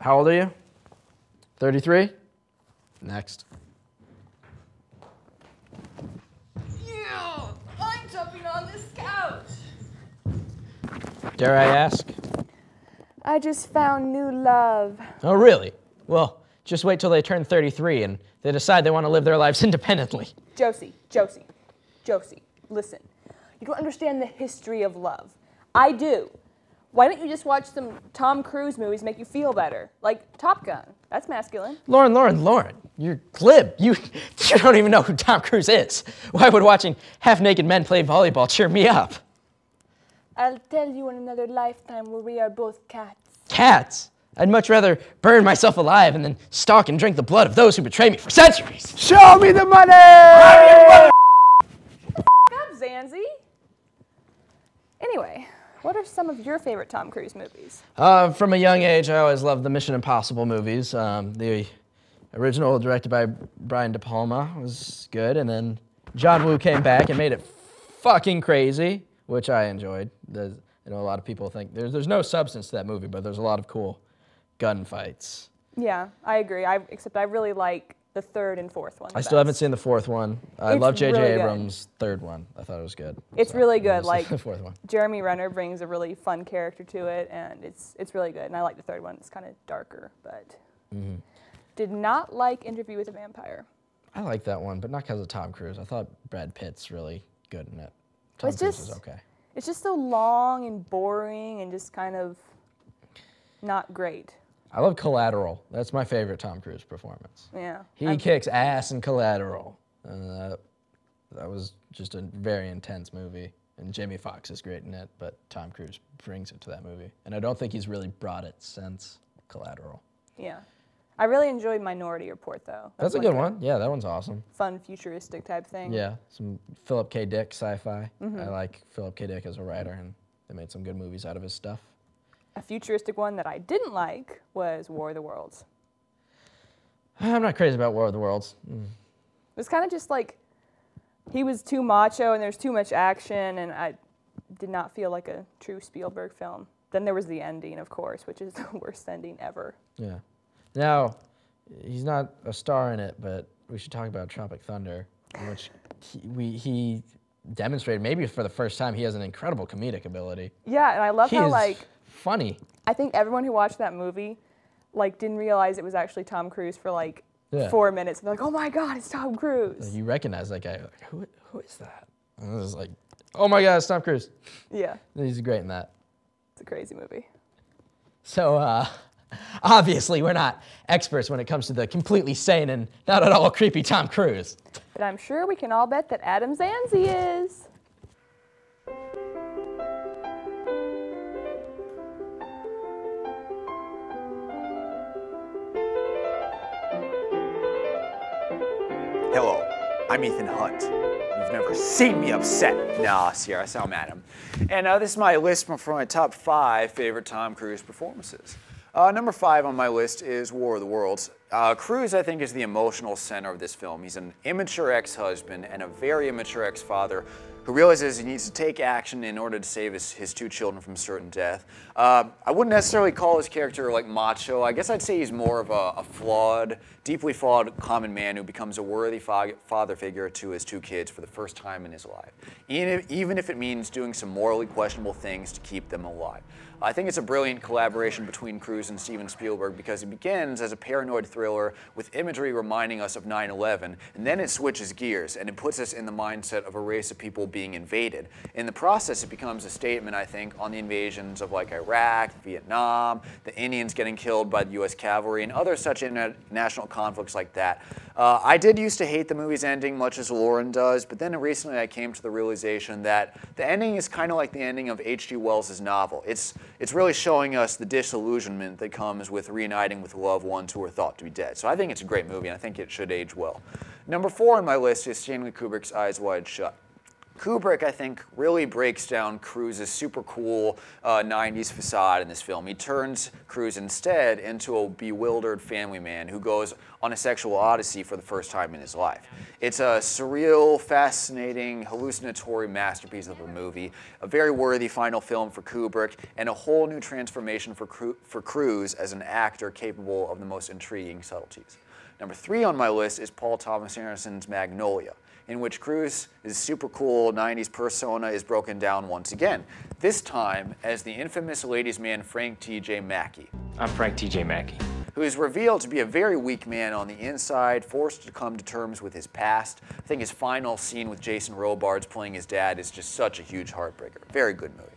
How old are you? 33? Next. Yeah, I'm jumping on this couch. Dare I ask? I just found new love. Oh, really? Well, just wait till they turn 33 and they decide they want to live their lives independently. Josie, listen. You don't understand the history of love. I do. Why don't you just watch some Tom Cruise movies make you feel better? Like Top Gun. That's masculine. Lauren, you're glib. You don't even know who Tom Cruise is. Why would watching half-naked men play volleyball cheer me up? I'll tell you in another lifetime where we are both cats. Cats? I'd much rather burn myself alive and then stalk and drink the blood of those who betrayed me for centuries. Show me the money! Up, Zanzi. Anyway, what are some of your favorite Tom Cruise movies? From a young age, I always loved the Mission Impossible movies. The original, directed by Brian De Palma, was good, and then John Woo came back and made it fucking crazy, which I enjoyed. I know a lot of people think there's no substance to that movie, but there's a lot of cool gunfights. Yeah, I agree. Except I really like the third and fourth one. I still haven't seen the fourth one. I love J.J. really Abrams' third one. I thought it was good. It's really good. Like the fourth one. Jeremy Renner brings a really fun character to it, and it's really good. And I like the third one. It's kind of darker, but did not like Interview with a Vampire. I like that one, but not because of Tom Cruise. I thought Brad Pitt's really good in it. Tom It's Cruise just- was okay. It's just so long and boring and just kind of not great. I love Collateral. That's my favorite Tom Cruise performance. Yeah. He kicks ass in Collateral. That was just a very intense movie. And Jamie Foxx is great in it, but Tom Cruise brings it to that movie. And I don't think he's really brought it since Collateral. Yeah. I really enjoyed Minority Report, though. That's a good one. Yeah, that one's awesome. Fun, futuristic type thing. Yeah, some Philip K. Dick sci-fi. I like Philip K. Dick as a writer, and they made some good movies out of his stuff. A futuristic one that I didn't like was War of the Worlds. I'm not crazy about War of the Worlds. It was kind of just like he was too macho and there's too much action, and I did not feel like a true Spielberg film. Then there was the ending, of course, which is the worst ending ever. Yeah. Now, he's not a star in it, but we should talk about Tropic Thunder, in which he demonstrated, maybe for the first time, he has an incredible comedic ability. Yeah, and I love how, like, funny. I think everyone who watched that movie, like, didn't realize it was actually Tom Cruise for, like, Yeah. 4 minutes. And they're like, oh my God, it's Tom Cruise. Like, you recognize that guy. Like, who is that? And it was like, oh my God, it's Tom Cruise. Yeah, He's great in that. it's a crazy movie. So, obviously, we're not experts when it comes to the completely sane and not at all creepy Tom Cruise. But I'm sure we can all bet that Adam Zanzi is. Hello, I'm Ethan Hunt. You've never seen me upset. Nah, Sierra, I'm Adam. And this is my list for my top 5 favorite Tom Cruise performances. Number 5 on my list is War of the Worlds. Cruise, I think, is the emotional center of this film. He's an immature ex-husband and a very immature ex-father who realizes he needs to take action in order to save his 2 children from certain death. I wouldn't necessarily call his character like macho. I guess I'd say he's more of a flawed, deeply flawed common man who becomes a worthy father figure to his 2 kids for the first time in his life, even if it means doing some morally questionable things to keep them alive. I think it's a brilliant collaboration between Cruise and Steven Spielberg because it begins as a paranoid thriller with imagery reminding us of 9/11, and then it switches gears and it puts us in the mindset of a race of people being invaded. In the process, it becomes a statement, I think, on the invasions of like Iraq, Vietnam, the Indians getting killed by the U.S. cavalry, and other such international conflicts like that. I did used to hate the movie's ending much as Lauren does, but then recently I came to the realization that the ending is kind of like the ending of H.G. Wells' novel. It's really showing us the disillusionment that comes with reuniting with loved ones who are thought to be dead. So I think it's a great movie, and I think it should age well. Number 4 on my list is Stanley Kubrick's Eyes Wide Shut. Kubrick, I think, really breaks down Cruise's super cool 90s facade in this film. He turns Cruise instead into a bewildered family man who goes on a sexual odyssey for the first time in his life. It's a surreal, fascinating, hallucinatory masterpiece of a movie, a very worthy final film for Kubrick, and a whole new transformation for Cruise as an actor capable of the most intriguing subtleties. Number 3 on my list is Paul Thomas Anderson's Magnolia, in which Cruise's super cool 90s persona is broken down once again, this time as the infamous ladies' man Frank T.J. Mackey. I'm Frank T.J. Mackey. Who is revealed to be a very weak man on the inside, forced to come to terms with his past. I think his final scene with Jason Robards playing his dad is just such a huge heartbreaker. Very good movie.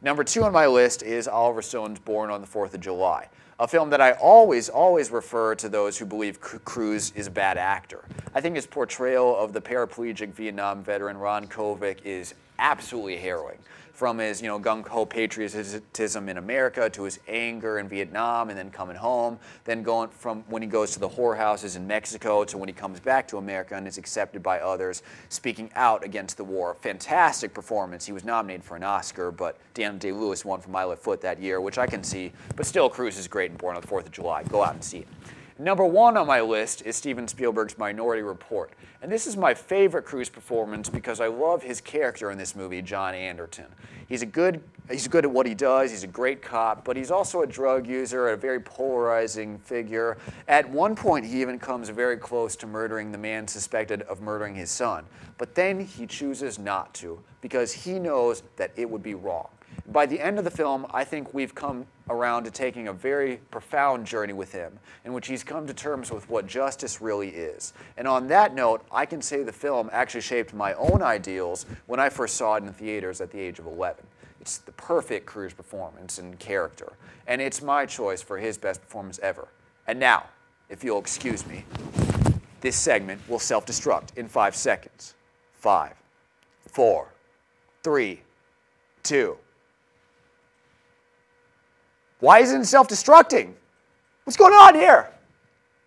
Number 2 on my list is Oliver Stone's Born on the 4th of July, a film that I always refer to those who believe Cruise is a bad actor. I think his portrayal of the paraplegic Vietnam veteran Ron Kovic is absolutely harrowing. From his gung-ho patriotism in America to his anger in Vietnam and then coming home, then going from when he goes to the whorehouses in Mexico to when he comes back to America and is accepted by others, speaking out against the war. Fantastic performance. He was nominated for an Oscar, but Daniel Day-Lewis won for My Left Foot that year, which I can see, but still Cruise is great and Born on the 4th of July. Go out and see it. Number 1 on my list is Steven Spielberg's Minority Report. And this is my favorite Cruise performance because I love his character in this movie, John Anderton. He's good at what he does, he's a great cop, but he's also a drug user, a very polarizing figure. At one point, he even comes very close to murdering the man suspected of murdering his son. But then he chooses not to because he knows that it would be wrong. By the end of the film, I think we've come around to taking a very profound journey with him, in which he's come to terms with what justice really is. And on that note, I can say the film actually shaped my own ideals when I first saw it in theaters at the age of 11. It's the perfect Cruise performance and character, and it's my choice for his best performance ever. And now, if you'll excuse me, this segment will self-destruct in 5 seconds. 5, 4, 3, 2. Why isn't it self-destructing? What's going on here?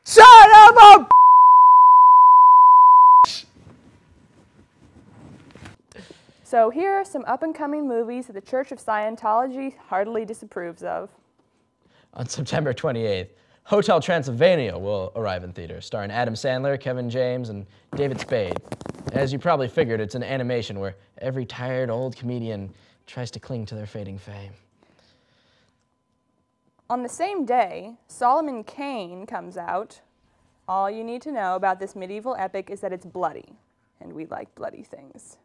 Son of a So here are some up-and-coming movies that the Church of Scientology heartily disapproves of. On September 28th, Hotel Transylvania will arrive in theaters, starring Adam Sandler, Kevin James, and David Spade. As you probably figured, it's an animation where every tired old comedian tries to cling to their fading fame. On the same day, Solomon Kane comes out. All you need to know about this medieval epic is that it's bloody, and we like bloody things.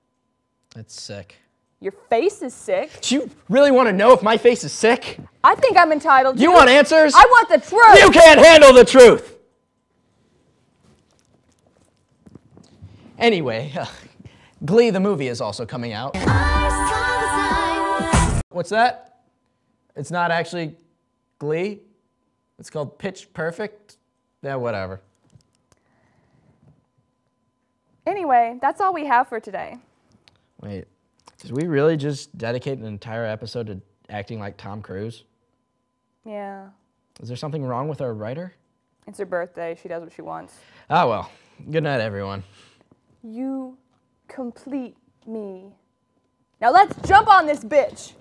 That's sick. Your face is sick. Do you really want to know if my face is sick? I think I'm entitled to. You want answers? I want the truth. You can't handle the truth. Anyway, Glee the movie is also coming out. What's that? It's not actually Glee? It's called Pitch Perfect? Yeah, whatever. Anyway, that's all we have for today. Wait, did we really just dedicate an entire episode to acting like Tom Cruise? Yeah. Is there something wrong with our writer? It's her birthday. She does what she wants. Ah, well. Good night, everyone. You complete me. Now let's jump on this bitch.